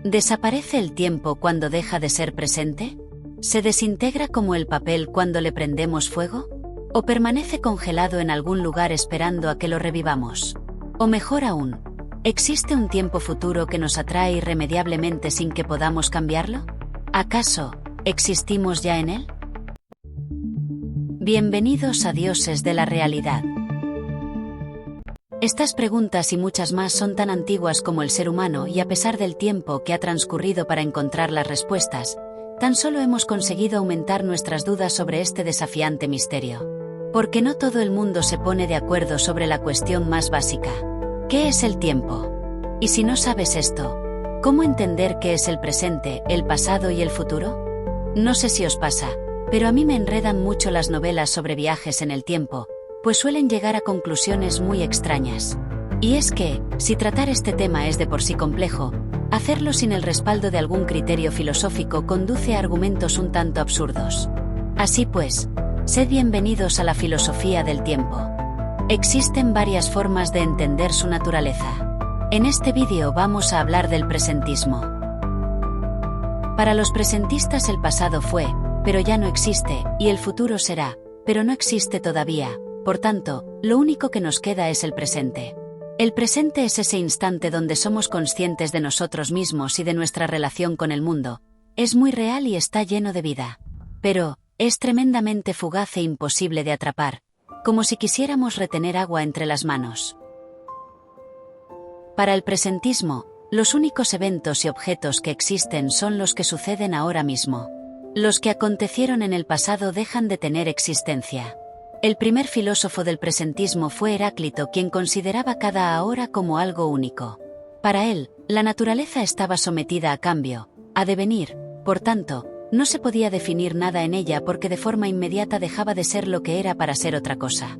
¿Desaparece el tiempo cuando deja de ser presente? ¿Se desintegra como el papel cuando le prendemos fuego? ¿O permanece congelado en algún lugar esperando a que lo revivamos? O mejor aún, ¿existe un tiempo futuro que nos atrae irremediablemente sin que podamos cambiarlo? ¿Acaso existimos ya en él? Bienvenidos a Dioses de la Realidad. Estas preguntas y muchas más son tan antiguas como el ser humano y a pesar del tiempo que ha transcurrido para encontrar las respuestas, tan solo hemos conseguido aumentar nuestras dudas sobre este desafiante misterio. Porque no todo el mundo se pone de acuerdo sobre la cuestión más básica. ¿Qué es el tiempo? Y si no sabes esto, ¿cómo entender qué es el presente, el pasado y el futuro? No sé si os pasa, pero a mí me enredan mucho las novelas sobre viajes en el tiempo, pues suelen llegar a conclusiones muy extrañas. Y es que, si tratar este tema es de por sí complejo, hacerlo sin el respaldo de algún criterio filosófico conduce a argumentos un tanto absurdos. Así pues, sed bienvenidos a la filosofía del tiempo. Existen varias formas de entender su naturaleza. En este vídeo vamos a hablar del presentismo. Para los presentistas el pasado fue, pero ya no existe, y el futuro será, pero no existe todavía. Por tanto, lo único que nos queda es el presente. El presente es ese instante donde somos conscientes de nosotros mismos y de nuestra relación con el mundo. Es muy real y está lleno de vida. Pero, es tremendamente fugaz e imposible de atrapar, como si quisiéramos retener agua entre las manos. Para el presentismo, los únicos eventos y objetos que existen son los que suceden ahora mismo. Los que acontecieron en el pasado dejan de tener existencia. El primer filósofo del presentismo fue Heráclito, quien consideraba cada ahora como algo único. Para él, la naturaleza estaba sometida a cambio, a devenir, por tanto, no se podía definir nada en ella porque de forma inmediata dejaba de ser lo que era para ser otra cosa.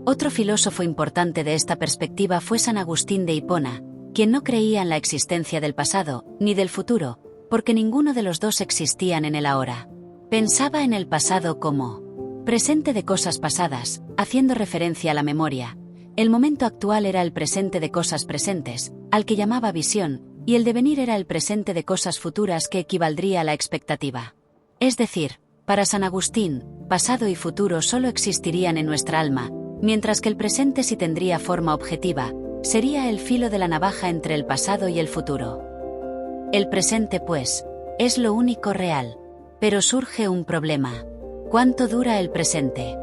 Otro filósofo importante de esta perspectiva fue San Agustín de Hipona, quien no creía en la existencia del pasado, ni del futuro, porque ninguno de los dos existían en el ahora. Pensaba en el pasado como presente de cosas pasadas, haciendo referencia a la memoria. El momento actual era el presente de cosas presentes, al que llamaba visión, y el devenir era el presente de cosas futuras que equivaldría a la expectativa. Es decir, para San Agustín, pasado y futuro solo existirían en nuestra alma, mientras que el presente sí tendría forma objetiva, sería el filo de la navaja entre el pasado y el futuro. El presente, pues, es lo único real. Pero surge un problema. ¿Cuánto dura el presente?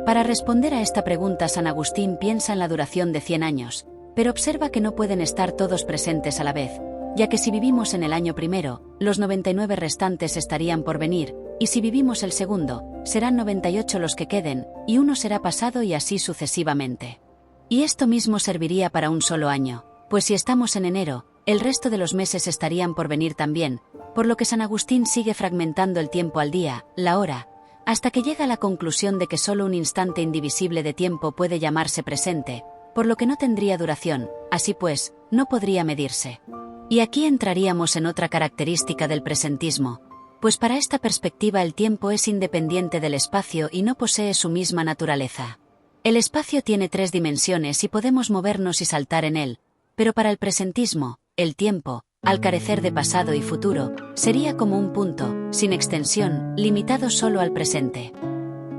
Para responder a esta pregunta, San Agustín piensa en la duración de 100 años, pero observa que no pueden estar todos presentes a la vez, ya que si vivimos en el año primero, los 99 restantes estarían por venir, y si vivimos el segundo, serán 98 los que queden, y uno será pasado y así sucesivamente. Y esto mismo serviría para un solo año, pues si estamos en enero, el resto de los meses estarían por venir también, por lo que San Agustín sigue fragmentando el tiempo al día, la hora, hasta que llega a la conclusión de que solo un instante indivisible de tiempo puede llamarse presente, por lo que no tendría duración, así pues, no podría medirse. Y aquí entraríamos en otra característica del presentismo, pues para esta perspectiva el tiempo es independiente del espacio y no posee su misma naturaleza. El espacio tiene 3 dimensiones y podemos movernos y saltar en él, pero para el presentismo, el tiempo, al carecer de pasado y futuro, sería como un punto, sin extensión, limitado solo al presente.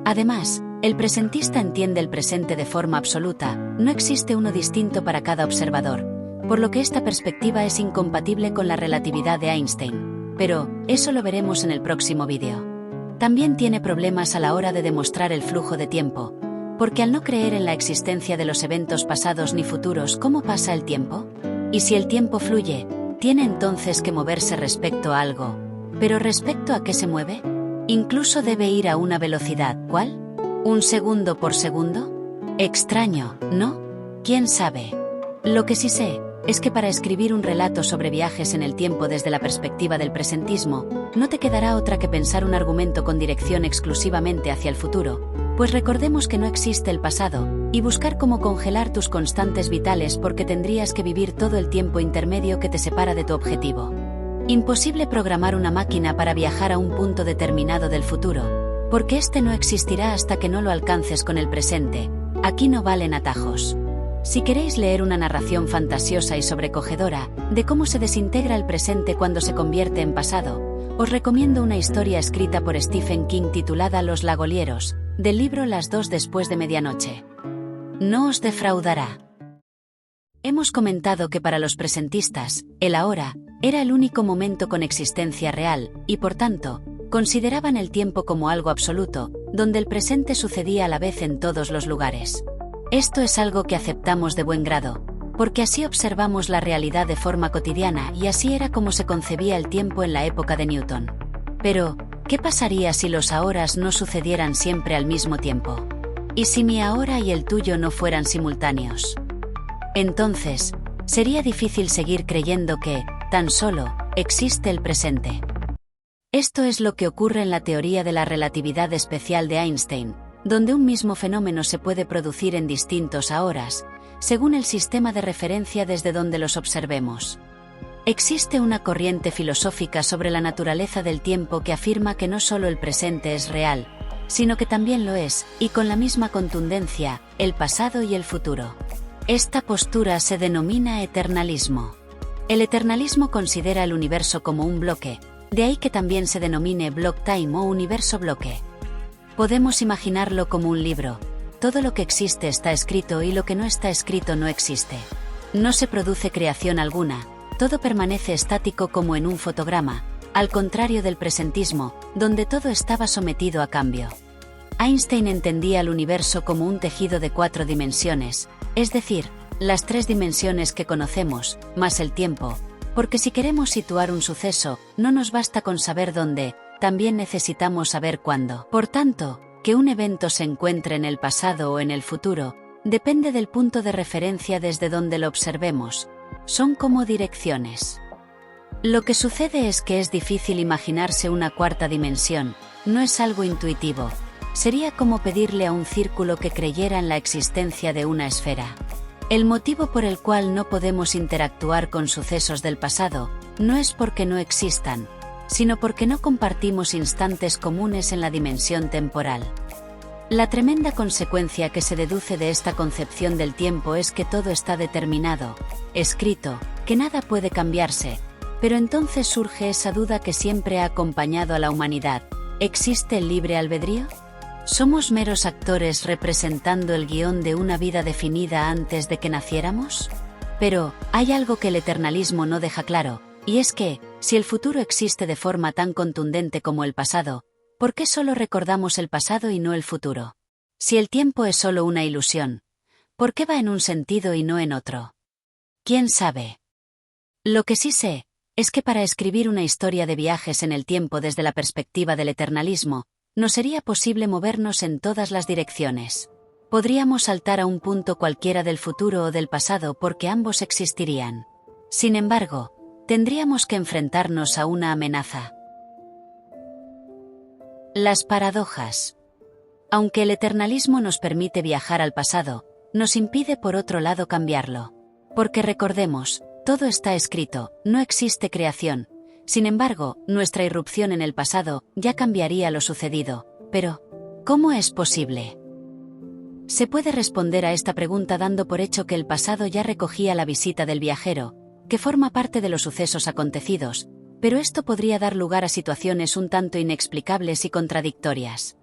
Además, el presentista entiende el presente de forma absoluta, no existe uno distinto para cada observador, por lo que esta perspectiva es incompatible con la relatividad de Einstein, pero eso lo veremos en el próximo vídeo. También tiene problemas a la hora de demostrar el flujo de tiempo, porque al no creer en la existencia de los eventos pasados ni futuros, ¿cómo pasa el tiempo? Y si el tiempo fluye, tiene entonces que moverse respecto a algo. ¿Pero respecto a qué se mueve? Incluso debe ir a una velocidad, ¿cuál? ¿1 segundo por segundo? Extraño, ¿no? ¿Quién sabe? Lo que sí sé, es que para escribir un relato sobre viajes en el tiempo desde la perspectiva del presentismo, no te quedará otra que pensar un argumento con dirección exclusivamente hacia el futuro, pues recordemos que no existe el pasado, y buscar cómo congelar tus constantes vitales porque tendrías que vivir todo el tiempo intermedio que te separa de tu objetivo. Imposible programar una máquina para viajar a un punto determinado del futuro, porque este no existirá hasta que no lo alcances con el presente. Aquí no valen atajos. Si queréis leer una narración fantasiosa y sobrecogedora de cómo se desintegra el presente cuando se convierte en pasado, os recomiendo una historia escrita por Stephen King titulada Los Lagolieros, del libro Las 2 después de medianoche. No os defraudará. Hemos comentado que para los presentistas, el ahora, era el único momento con existencia real, y por tanto, consideraban el tiempo como algo absoluto, donde el presente sucedía a la vez en todos los lugares. Esto es algo que aceptamos de buen grado, porque así observamos la realidad de forma cotidiana y así era como se concebía el tiempo en la época de Newton. Pero, ¿qué pasaría si los ahoras no sucedieran siempre al mismo tiempo? ¿Y si mi ahora y el tuyo no fueran simultáneos? Entonces, sería difícil seguir creyendo que, tan solo, existe el presente. Esto es lo que ocurre en la teoría de la relatividad especial de Einstein, donde un mismo fenómeno se puede producir en distintos ahoras, según el sistema de referencia desde donde los observemos. Existe una corriente filosófica sobre la naturaleza del tiempo que afirma que no solo el presente es real, sino que también lo es, y con la misma contundencia, el pasado y el futuro. Esta postura se denomina eternalismo. El eternalismo considera el universo como un bloque, de ahí que también se denomine block time o universo bloque. Podemos imaginarlo como un libro. Todo lo que existe está escrito y lo que no está escrito no existe. No se produce creación alguna, todo permanece estático como en un fotograma, al contrario del presentismo, donde todo estaba sometido a cambio. Einstein entendía el universo como un tejido de 4 dimensiones, es decir, las 3 dimensiones que conocemos, más el tiempo, porque si queremos situar un suceso, no nos basta con saber dónde, también necesitamos saber cuándo. Por tanto, que un evento se encuentre en el pasado o en el futuro, depende del punto de referencia desde donde lo observemos. Son como direcciones. Lo que sucede es que es difícil imaginarse una 4ª dimensión, no es algo intuitivo. Sería como pedirle a un círculo que creyera en la existencia de una esfera. El motivo por el cual no podemos interactuar con sucesos del pasado, no es porque no existan, sino porque no compartimos instantes comunes en la dimensión temporal. La tremenda consecuencia que se deduce de esta concepción del tiempo es que todo está determinado, escrito, que nada puede cambiarse, pero entonces surge esa duda que siempre ha acompañado a la humanidad: ¿existe el libre albedrío? ¿Somos meros actores representando el guión de una vida definida antes de que naciéramos? Pero, hay algo que el eternalismo no deja claro, y es que, si el futuro existe de forma tan contundente como el pasado, ¿por qué solo recordamos el pasado y no el futuro? Si el tiempo es solo una ilusión, ¿por qué va en un sentido y no en otro? ¿Quién sabe? Lo que sí sé, es que para escribir una historia de viajes en el tiempo desde la perspectiva del eternalismo, no sería posible movernos en todas las direcciones. Podríamos saltar a un punto cualquiera del futuro o del pasado porque ambos existirían. Sin embargo, tendríamos que enfrentarnos a una amenaza. Las paradojas. Aunque el eternalismo nos permite viajar al pasado, nos impide por otro lado cambiarlo. Porque recordemos, todo está escrito, no existe creación. Sin embargo, nuestra irrupción en el pasado ya cambiaría lo sucedido. Pero, ¿cómo es posible? Se puede responder a esta pregunta dando por hecho que el pasado ya recogía la visita del viajero, que forma parte de los sucesos acontecidos, pero esto podría dar lugar a situaciones un tanto inexplicables y contradictorias.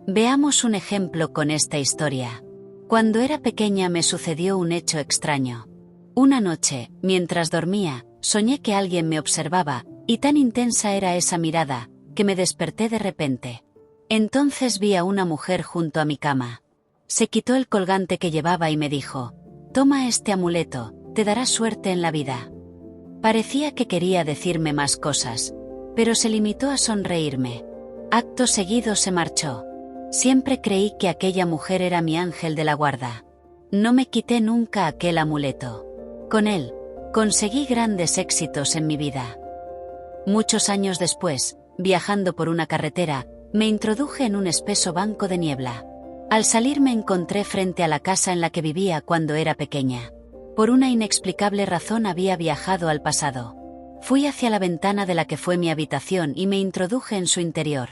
Veamos un ejemplo con esta historia. Cuando era pequeña me sucedió un hecho extraño. Una noche, mientras dormía, soñé que alguien me observaba, y tan intensa era esa mirada, que me desperté de repente. Entonces vi a una mujer junto a mi cama. Se quitó el colgante que llevaba y me dijo: «Toma este amuleto, te dará suerte en la vida». Parecía que quería decirme más cosas, pero se limitó a sonreírme. Acto seguido se marchó. Siempre creí que aquella mujer era mi ángel de la guarda. No me quité nunca aquel amuleto. Con él, conseguí grandes éxitos en mi vida. Muchos años después, viajando por una carretera, me introduje en un espeso banco de niebla. Al salir me encontré frente a la casa en la que vivía cuando era pequeña. Por una inexplicable razón había viajado al pasado. Fui hacia la ventana de la que fue mi habitación y me introduje en su interior.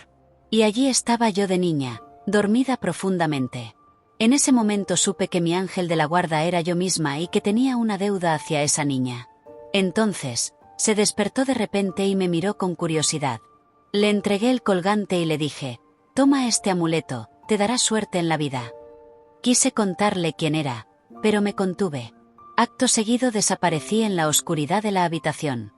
Y allí estaba yo de niña, dormida profundamente. En ese momento supe que mi ángel de la guarda era yo misma y que tenía una deuda hacia esa niña. Entonces, se despertó de repente y me miró con curiosidad. Le entregué el colgante y le dije: «Toma este amuleto, te dará suerte en la vida». Quise contarle quién era, pero me contuve. Acto seguido desaparecí en la oscuridad de la habitación.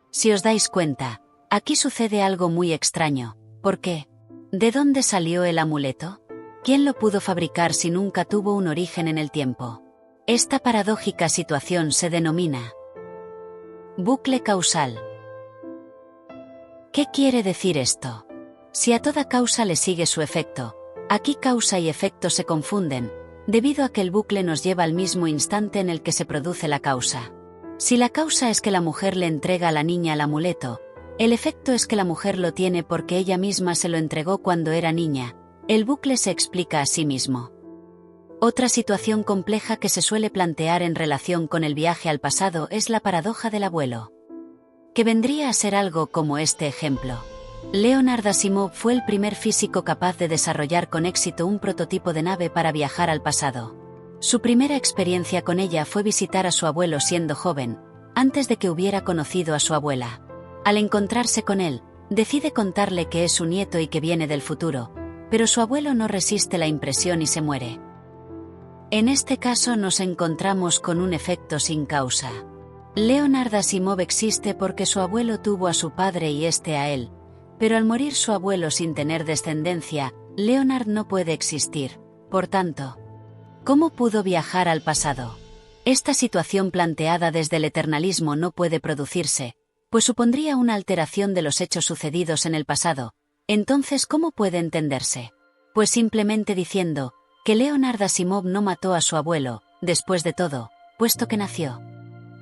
Si os dais cuenta, aquí sucede algo muy extraño. ¿Por qué? ¿De dónde salió el amuleto? ¿Quién lo pudo fabricar si nunca tuvo un origen en el tiempo? Esta paradójica situación se denomina bucle causal. ¿Qué quiere decir esto? Si a toda causa le sigue su efecto, aquí causa y efecto se confunden, debido a que el bucle nos lleva al mismo instante en el que se produce la causa. Si la causa es que la mujer le entrega a la niña el amuleto, el efecto es que la mujer lo tiene porque ella misma se lo entregó cuando era niña. El bucle se explica a sí mismo. Otra situación compleja que se suele plantear en relación con el viaje al pasado es la paradoja del abuelo, que vendría a ser algo como este ejemplo. Leonard Asimov fue el primer físico capaz de desarrollar con éxito un prototipo de nave para viajar al pasado. Su primera experiencia con ella fue visitar a su abuelo siendo joven, antes de que hubiera conocido a su abuela. Al encontrarse con él, decide contarle que es su nieto y que viene del futuro, pero su abuelo no resiste la impresión y se muere. En este caso nos encontramos con un efecto sin causa. Leonard Asimov existe porque su abuelo tuvo a su padre y este a él, pero al morir su abuelo sin tener descendencia, Leonard no puede existir. Por tanto, ¿cómo pudo viajar al pasado? Esta situación planteada desde el eternalismo no puede producirse, pues supondría una alteración de los hechos sucedidos en el pasado. Entonces, ¿cómo puede entenderse? Pues simplemente diciendo que Leonard Asimov no mató a su abuelo, después de todo, puesto que nació.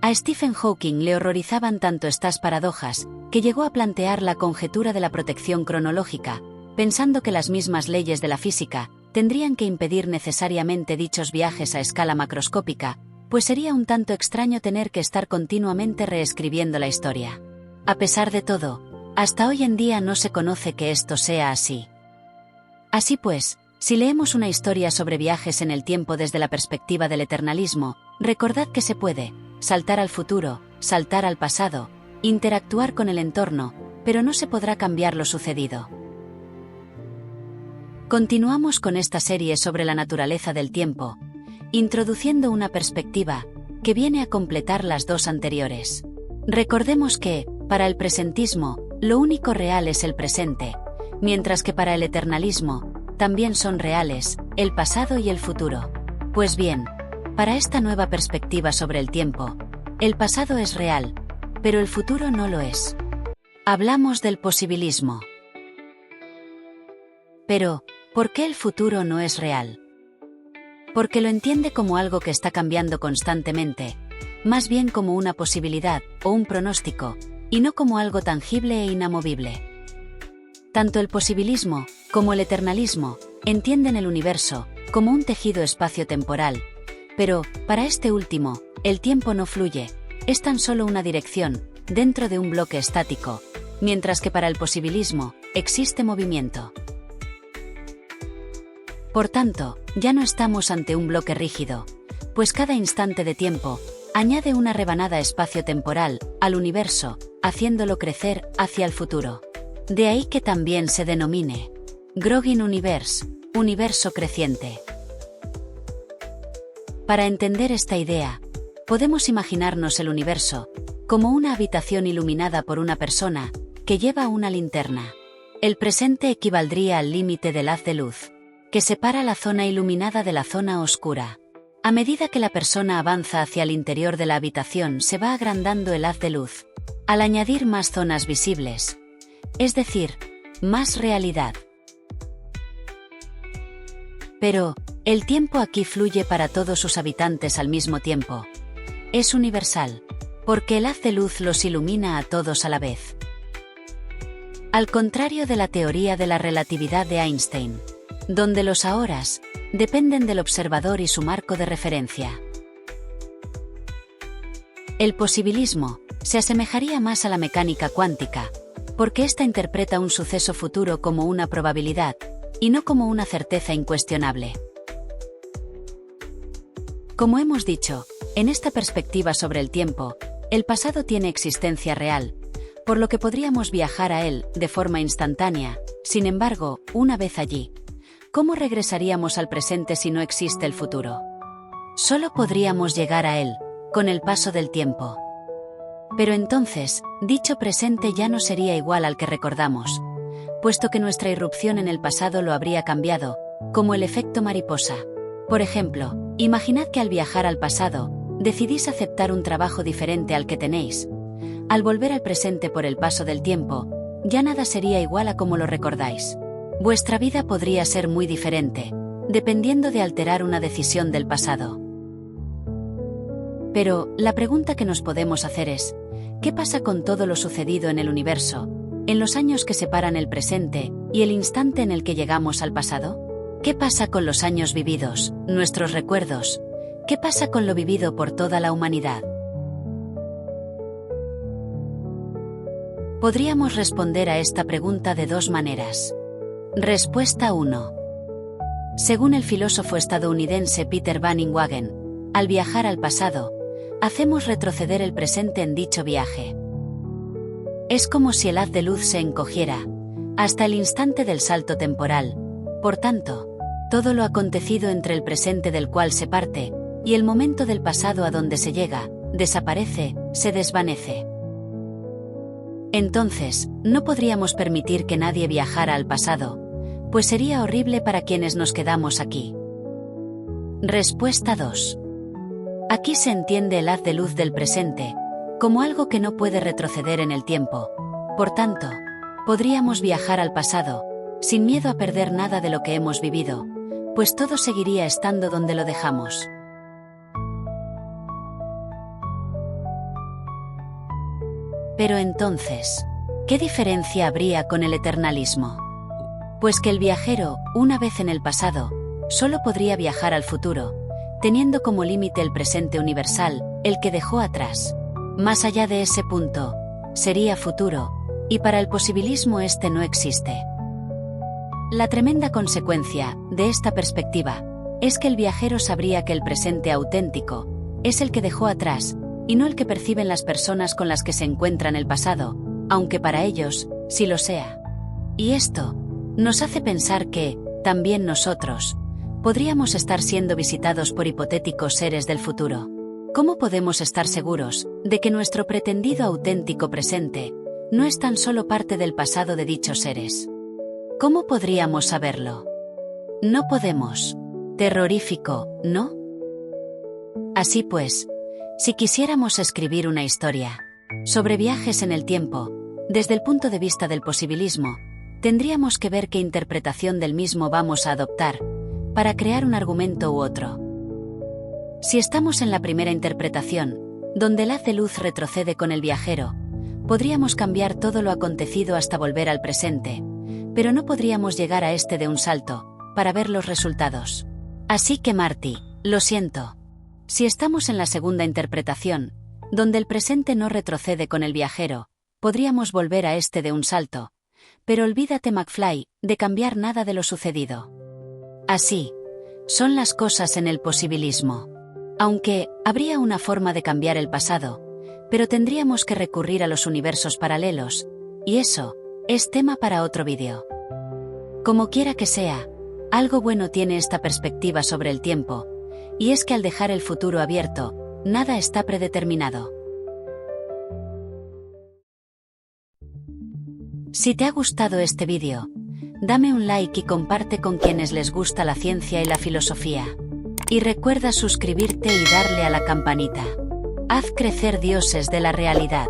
A Stephen Hawking le horrorizaban tanto estas paradojas, que llegó a plantear la conjetura de la protección cronológica, pensando que las mismas leyes de la física tendrían que impedir necesariamente dichos viajes a escala macroscópica, pues sería un tanto extraño tener que estar continuamente reescribiendo la historia. A pesar de todo, hasta hoy en día no se conoce que esto sea así. Así pues, si leemos una historia sobre viajes en el tiempo desde la perspectiva del eternalismo, recordad que se puede saltar al futuro, saltar al pasado, interactuar con el entorno, pero no se podrá cambiar lo sucedido. Continuamos con esta serie sobre la naturaleza del tiempo, introduciendo una perspectiva que viene a completar las dos anteriores. Recordemos que, para el presentismo, lo único real es el presente, mientras que para el eternalismo, también son reales el pasado y el futuro. Pues bien, para esta nueva perspectiva sobre el tiempo, el pasado es real, pero el futuro no lo es. Hablamos del posibilismo. Pero, ¿por qué el futuro no es real? Porque lo entiende como algo que está cambiando constantemente, más bien como una posibilidad o un pronóstico, y no como algo tangible e inamovible. Tanto el posibilismo como el eternalismo entienden el universo como un tejido espacio-temporal, pero, para este último, el tiempo no fluye, es tan solo una dirección, dentro de un bloque estático, mientras que para el posibilismo, existe movimiento. Por tanto, ya no estamos ante un bloque rígido, pues cada instante de tiempo añade una rebanada espacio-temporal al universo, haciéndolo crecer hacia el futuro. De ahí que también se denomine Growing Universe, universo creciente. Para entender esta idea, podemos imaginarnos el universo como una habitación iluminada por una persona que lleva una linterna. El presente equivaldría al límite del haz de luz, que separa la zona iluminada de la zona oscura. A medida que la persona avanza hacia el interior de la habitación se va agrandando el haz de luz, al añadir más zonas visibles, es decir, más realidad. Pero, el tiempo aquí fluye para todos sus habitantes al mismo tiempo. Es universal, porque el haz de luz los ilumina a todos a la vez. Al contrario de la teoría de la relatividad de Einstein, donde los ahoras dependen del observador y su marco de referencia. El posibilismo se asemejaría más a la mecánica cuántica, porque ésta interpreta un suceso futuro como una probabilidad, y no como una certeza incuestionable. Como hemos dicho, en esta perspectiva sobre el tiempo, el pasado tiene existencia real, por lo que podríamos viajar a él de forma instantánea. Sin embargo, una vez allí, ¿cómo regresaríamos al presente si no existe el futuro? Solo podríamos llegar a él, con el paso del tiempo. Pero entonces, dicho presente ya no sería igual al que recordamos, puesto que nuestra irrupción en el pasado lo habría cambiado, como el efecto mariposa. Por ejemplo, imaginad que al viajar al pasado, decidís aceptar un trabajo diferente al que tenéis. Al volver al presente por el paso del tiempo, ya nada sería igual a como lo recordáis. Vuestra vida podría ser muy diferente, dependiendo de alterar una decisión del pasado. Pero, la pregunta que nos podemos hacer es, ¿qué pasa con todo lo sucedido en el universo, en los años que separan el presente y el instante en el que llegamos al pasado? ¿Qué pasa con los años vividos, nuestros recuerdos? ¿Qué pasa con lo vivido por toda la humanidad? Podríamos responder a esta pregunta de dos maneras. Respuesta 1. Según el filósofo estadounidense Peter Van Inwagen, al viajar al pasado, hacemos retroceder el presente en dicho viaje. Es como si el haz de luz se encogiera, hasta el instante del salto temporal. Por tanto, todo lo acontecido entre el presente del cual se parte, y el momento del pasado a donde se llega, desaparece, se desvanece. Entonces, no podríamos permitir que nadie viajara al pasado, pues sería horrible para quienes nos quedamos aquí. Respuesta 2. Aquí se entiende el haz de luz del presente, como algo que no puede retroceder en el tiempo. Por tanto, podríamos viajar al pasado, sin miedo a perder nada de lo que hemos vivido, pues todo seguiría estando donde lo dejamos. Pero entonces, ¿qué diferencia habría con el eternalismo? Pues que el viajero, una vez en el pasado, solo podría viajar al futuro, teniendo como límite el presente universal, el que dejó atrás. Más allá de ese punto, sería futuro, y para el posibilismo este no existe. La tremenda consecuencia de esta perspectiva es que el viajero sabría que el presente auténtico es el que dejó atrás, y no el que perciben las personas con las que se encuentran el pasado, aunque para ellos, sí lo sea. Y esto nos hace pensar que, también nosotros, podríamos estar siendo visitados por hipotéticos seres del futuro. ¿Cómo podemos estar seguros de que nuestro pretendido auténtico presente no es tan solo parte del pasado de dichos seres? ¿Cómo podríamos saberlo? No podemos. Terrorífico, ¿no? Así pues, si quisiéramos escribir una historia sobre viajes en el tiempo, desde el punto de vista del posibilismo, tendríamos que ver qué interpretación del mismo vamos a adoptar para crear un argumento u otro. Si estamos en la primera interpretación, donde el haz de luz retrocede con el viajero, podríamos cambiar todo lo acontecido hasta volver al presente, pero no podríamos llegar a este de un salto, para ver los resultados. Así que Marty, lo siento. Si estamos en la segunda interpretación, donde el presente no retrocede con el viajero, podríamos volver a este de un salto, pero olvídate McFly, de cambiar nada de lo sucedido. Así son las cosas en el posibilismo. Aunque habría una forma de cambiar el pasado, pero tendríamos que recurrir a los universos paralelos, y eso es tema para otro vídeo. Como quiera que sea, algo bueno tiene esta perspectiva sobre el tiempo, y es que al dejar el futuro abierto, nada está predeterminado. Si te ha gustado este vídeo, dame un like y comparte con quienes les gusta la ciencia y la filosofía. Y recuerda suscribirte y darle a la campanita. Haz crecer dioses de la realidad.